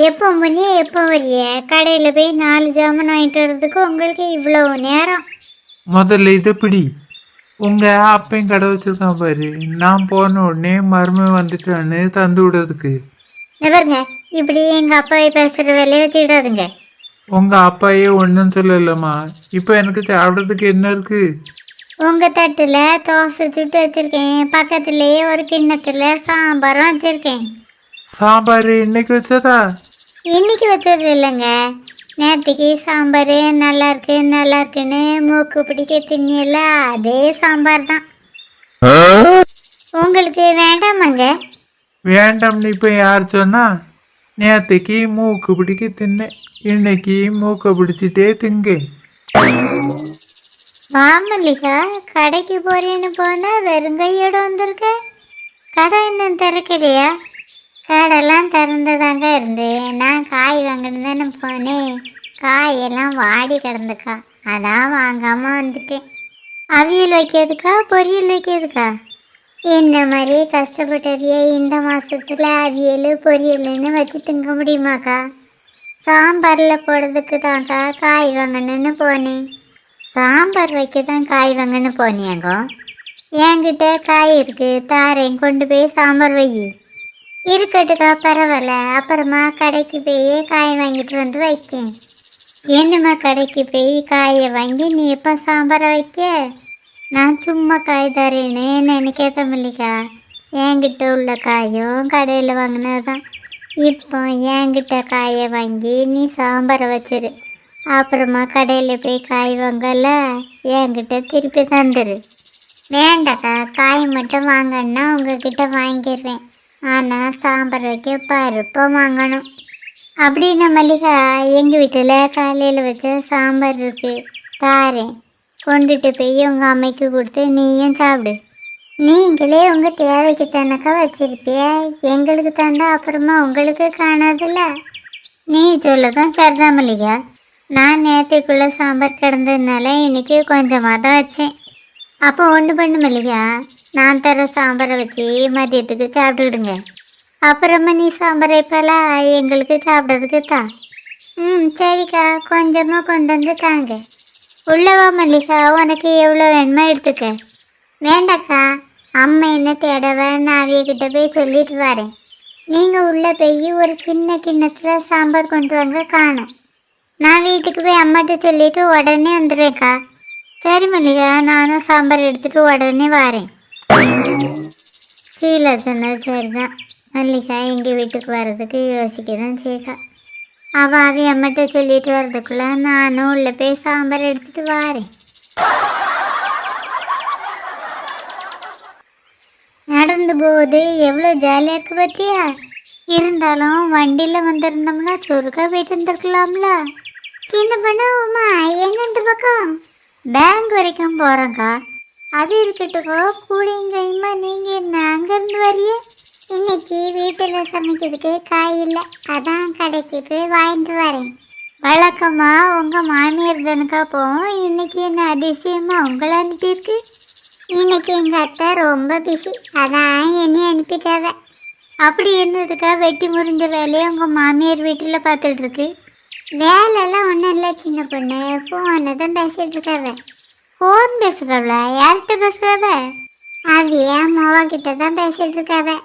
எப்போ முன்னே எப்போ வரிய? கடையில் போய் 4 ஜாமான் வாங்கிட்டு வர்றதுக்கு உங்களுக்கு இவ்வளவு நேரம்? முதல்ல இது பிடி. உங்க அப்பையும் கடை வச்சிருக்கான் பாரு, நான் போன உடனே மருமை வந்துட்டான்னு தந்து விடுறதுக்கு. பாருங்க, இப்படி எங்க அப்பாவை பேசுற வேலையை வச்சுக்கிடாதுங்க. உங்க அப்பாயே ஒன்றும் சொல்லலம்மா. இப்போ எனக்கு சாப்பிட்றதுக்கு என்ன இருக்கு? உங்க தட்டுல தோசை சுட்டு வச்சிருக்கேன், பக்கத்துலயே ஒரு கிண்ணத்துல சாம்பாரும் வச்சிருக்கேன். சாம்பார் இன்னைக்கு வச்சதா? இன்னைக்கு வச்சது இல்லைங்க, நேற்றுக்கு சாம்பார் நல்லா இருக்குன்னு மூக்கு பிடிக்க திண்ணியல்ல, அதே சாம்பார் தான். உங்களுக்கு வேண்டாமாங்க? வேண்டாம்னு இப்போ யார் சொன்னா? நேற்றுக்கு மூக்கு பிடிக்க தின்னேன், இன்னைக்கு மூக்கை பிடிச்சிட்டே திங்க. மல்லிகா, கடைக்கு போறேன்னு போனா வெறுங்கையோட வந்திருக்க. கடை இன்னும் திறக்கலையா? கடையெல்லாம் திறந்துதாங்க இருந்து, நான் காய் வாங்கணும் தானே போனேன். காயெல்லாம் வாடி கிடந்துக்கா, அதான் வாங்காம வந்துட்டேன். அவியல் வைக்கிறதுக்கா பொரியல் வைக்கிறதுக்கா? இந்த மாதிரி கஷ்டப்பட்டவிய இந்த மாசத்துல அவியல் பொரியல்னு வச்சு திங்க முடியுமாக்கா? சாம்பாரில் போடுறதுக்கு தான்க்கா காய் வாங்கணுன்னு போனேன். சாம்பார் வைக்க தான் காய் வாங்கன்னு போனியாங்கோ? என்கிட்ட காய் இருக்கு, தாரேன், கொண்டு போய் சாம்பார் வை. இருக்கட்டுக்கா, பரவாயில்ல, அப்புறமா கடைக்கு போய் காய் வாங்கிட்டு வந்து வைக்கேன். என்னம்மா கடைக்கு போய் காயை வாங்கி நீ எப்போ சாம்பாரை வைக்க? நான் சும்மா காய் தரேன்னு நினைக்காத மல்லிகா. என்கிட்ட உள்ள காயும் கடையில் வாங்கினது தான். இப்போ என்கிட்ட காயை வாங்கி நீ சாம்பாரை வச்சிரு, அப்புறமா கடையில் போய் காய் வாங்கல என்கிட்ட திருப்பி தந்துடு. வேண்டாக்கா, காய் மட்டும் வாங்கன்னா உங்ககிட்ட வாங்கிடுவேன், ஆனால் சாம்பார் வைக்க பருப்பை வாங்கணும். அப்படின்னா மல்லிகா, எங்கள் வீட்டில் காலையில் வச்ச சாம்பார் இருக்கு, தாரேன், கொண்டுட்டு போய் உங்கள் அம்மைக்கு கொடுத்து நீயும் சாப்பிடு. நீங்களே உங்கள் தேவைக்கு தானக்கா வச்சிருப்பிய, எங்களுக்கு தந்தா அப்புறமா உங்களுக்கு காணாதுல்ல. நீ சொல்லதான் சரிதான் மல்லிகா. நான் நேற்றுக்குள்ளே சாம்பார் கிடந்ததுனால இன்னைக்கு கொஞ்சமாக தான் வச்சேன். அப்போ ஒன்று பண்ணு மல்லிகா, நான் தர சாம்பாரை வச்சு மதியத்துக்கு சாப்பிட்டுக்கிடுங்க. அப்புறமா நீ சாம்பார் வைப்பால எங்களுக்கு சாப்பிட்றதுக்கு தான். சரிக்கா, கொஞ்சமாக கொண்டு வந்து தாங்க. உள்ளவா மல்லிகா, உனக்கு எவ்வளோ வேணுமோ எடுத்துக்க. வேண்டாக்கா, அம்மா என்ன தேடவ, நான் அவியக்கிட்ட போய் சொல்லிட்டு வரேன். நீங்கள் உள்ளே போய் ஒரு சின்ன கிண்ணத்தில் சாம்பார் கொண்டு வாங்க, காணும். நான் வீட்டுக்கு போய் அம்மாட்ட சொல்லிட்டு உடனே வந்துடுவேன்க்கா. சரி மல்லிகா, நானும் சாம்பார் எடுத்துகிட்டு உடனே வரேன். சீலா சொன்னது சரிதான். மல்லிகா எங்கள் வீட்டுக்கு வர்றதுக்கு யோசிக்க தான் செய்யக்கா. அவள் அம்மாட்ட சொல்லிட்டு வர்றதுக்குள்ள நானும் உள்ளே போய் சாம்பார் எடுத்துகிட்டு வரேன். நடந்து போகுது எவ்வளோ ஜாலியாக இருக்கு பார்த்தியா? இருந்தாலும் வண்டியில் வந்திருந்தோம்னா சுருக்கா போயிட்டு வந்துருக்கலாம்ல. சின்ன பண்ண உமா, எங்க இந்த பக்கம்? பேங்க் வரைக்கும் போகிறோங்க்கா. அது இருக்கட்டுக்கோ, கூடிங்க கைமா, நீங்கள் என்ன அங்கேருந்து வரிய? இன்னைக்கு வீட்டில் சமைக்கிறதுக்கு காய் இல்லை, அதான் கடைக்கு போய் வாங்கிட்டு வரேன். வழக்கமாக உங்கள் மாமியார் தானுக்கா போவோம், இன்னைக்கு என்ன அதிசயமாக உங்களை அனுப்பியிருக்கு? இன்னைக்கு எங்கள் அத்தை ரொம்ப பிஸி, அதான் என்னை அனுப்பிட்டாத. அப்படி இருந்ததுக்கா வெட்டி முறிஞ்ச வேலையை உங்கள் மாமியார் வீட்டில் பார்த்துட்டு இருக்கு. வேலையெல்லாம் ஒன்றும் இல்லை சின்ன பொண்ணு, ஃபோனை தான் பேசிகிட்டு இருக்காவ. ஃபோன் பேசுகிறவள? யார்கிட்ட பேசுகிறவ? அவிய மோவக்கிட்ட தான் பேசிகிட்டு இருக்காவ.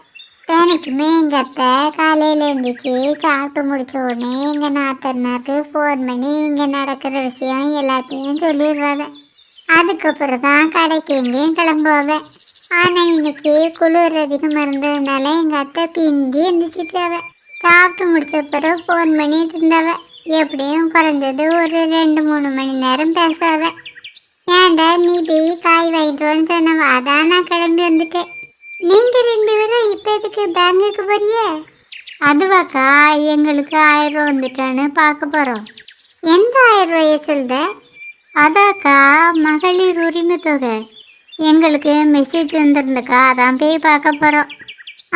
தினைக்குமே எங்கள் அத்தை காலையில் எழுந்திரிச்சு சாப்பிட்டு முடிச்ச உடனே எங்கள் நாத்தனாருக்கு ஃபோன் பண்ணி இங்கே நடக்கிற விஷயம் எல்லாத்தையும் சொல்லிடுவாங்க. அதுக்கப்புறம் தான் கடைக்கு எங்கேயும் கிளம்புவாவ. ஆனால் இன்னைக்கு குளிர் அதிகமாக இருந்ததுனால எங்கள் அத்தை பிந்தி எழுந்திரிச்சிட்டாவ. சாப்பிட்டு முடிச்ச பிறகு ஃபோன் பண்ணிட்டு இருந்தாவ. எப்படியும் குறைஞ்சது ஒரு 2-3 மணி நேரம் பேசாவ. ஏன்டா நீ போய் காய் வாங்கிட்டு சொன்னவ, அதான் நான் கிளம்பி வந்துட்டேன். நீங்கள் 2 பேரும் இப்போ எதுக்கு பேங்குக்கு போறிய? அதுவாக்கா, எங்களுக்கு 1000 ரூபா வந்துட்டான்னு பார்க்க போகிறோம். எந்த 1000 ரூபாயை சொல்லுத? அதாக்கா, மகளிர் உரிமை தொகை. எங்களுக்கு மெசேஜ் வந்துருந்துக்கா, அதான் போய் பார்க்க போகிறோம்.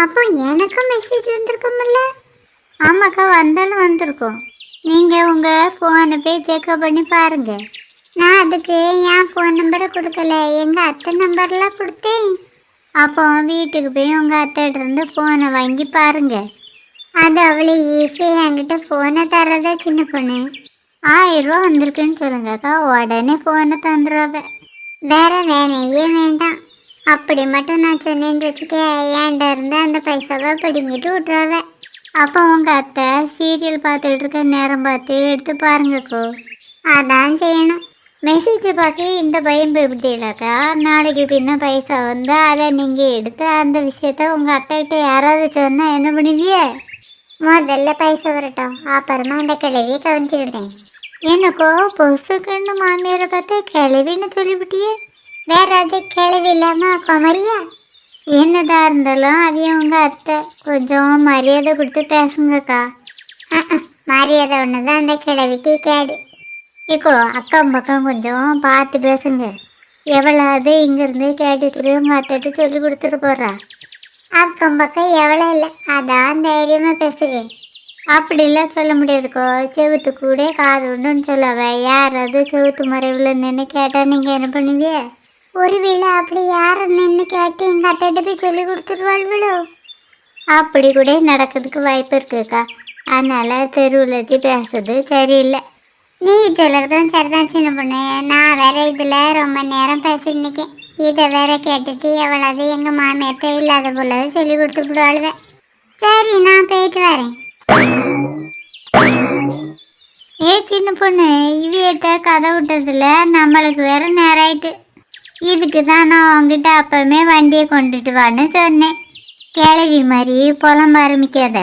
அப்போ எனக்கும் மெசேஜ் வந்திருக்கும்ல? ஆமாக்கா, வந்தாலும் வந்திருக்கோம். நீங்கள் உங்கள் ஃபோனை போய் செக்அப் பண்ணி பாருங்கள். நான் அதுக்கு என் ஃபோன் நம்பரை கொடுக்கல, எங்கள் அத்தை நம்பர்லாம் கொடுத்தேன். அப்போ வீட்டுக்கு போய் உங்கள் அத்தைகிட்ட இருந்து ஃபோனை வாங்கி பாருங்க. அது அவ்வளோ ஈஸியாக என்கிட்ட ஃபோனை தர்றதா சின்ன பொண்ணு. 1000 ரூபா வந்திருக்குன்னு சொல்லுங்கக்கா, உடனே ஃபோனை தந்துடுவேன். வேற வேணையே வேண்டாம். அப்படி மட்டும் நான் சொன்னேன்னு வச்சுக்க, ஏன்டா இருந்து அந்த பைசாவை பிடிங்கிட்டு விட்டுருவேன். அப்போ உங்கள் அத்தை சீரியல் பார்த்துட்டு இருக்க நேரம் பார்த்து எடுத்து பாருங்கக்கோ. அதான் செய்யணும். மெசேஜ் பார்க்க இந்த பயம் போய்விட்டீங்களாக்கா, நாளைக்கு பின்ன பைசா வந்து அதை நீங்கள் எடுத்து அந்த விஷயத்த உங்கள் அத்தைகிட்ட யாராவது சொன்னால் என்ன பண்ணுவிய? முதல்ல பைசா வரட்டும், அப்புறமா அந்த கிழவியை கவனிச்சுக்கிட்டேன். எனக்கோ பொசுக்குன்னு மாமியாரை பார்த்து கிழவின்னு சொல்லிவிட்டியே. வேற அது கிழவி இல்லாமல் குமரியா? என்னதான் இருந்தாலும் அதையும் உங்கள் அத்தை கொஞ்சம் மரியாதை கொடுத்து பேசுங்கக்கா. மரியாதை ஒன்று தான் அந்த கிழவிக்கு கேடு. இப்போ அக்கம் பக்கம் கொஞ்சம் பார்த்து பேசுங்க. எவ்வளவு இங்கேருந்து கேட்டுட்டு உங்கள் அத்தைட்டு சொல்லி கொடுத்துட்டு போடுறா. அக்கம் பக்கம் எவ்வளோ இல்லை, அதான் தைரியமாக பேசுங்க. அப்படிலாம் சொல்ல முடியாதுக்கோ. செவுத்து கூட காது உண்டுன்னு சொல்லவ. யாராவது செவுத்து மறைவில் நின்று கேட்டால் நீங்கள் என்ன பண்ணுவிய? ஒருவேளை அப்படி யாரை நின்று கேட்டு எங்கள் அத்தைகிட்ட போய் சொல்லி கொடுத்துருவாள்வளோ? அப்படி கூட நடக்கிறதுக்கு வாய்ப்பு இருக்குக்கா. அதனால் தெருவில் வச்சு பேசுறது சரியில்லை. நீ சொல்லறதும் சரிதான் சின்ன பொண்ணு. நான் வேற இதில் ரொம்ப நேரம் பேசிட்டு நிற்கேன். இதை வேற கேட்டுட்டு எவ்வளவு எங்கள் மாமியார்ட்ட இல்லாத போல சொல்லி கொடுத்து விடுவாளுவேன். சரி, நான் போயிட்டு வரேன். ஏ சின்ன பொண்ணு, இவியிட்ட கதை விட்டதில்ல, நம்மளுக்கு வேற நேரம் ஆயிட்டு. இதுக்கு தான் நான் உங்ககிட்ட அப்பவுமே வண்டியை கொண்டுட்டு வான்னு சொன்னேன். கிளவி மாதிரி புலம்ப ஆரம்பிக்காத,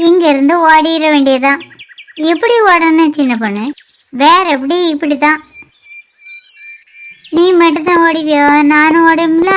இங்கேருந்து ஓடிட வேண்டியதான். எப்படி ஓடணும் சின்ன பொண்ணு? வேற எப்படி? இப்படி தான். நீ மட்டும்தான் ஓடிவியோ? நானும் ஓடும்ல.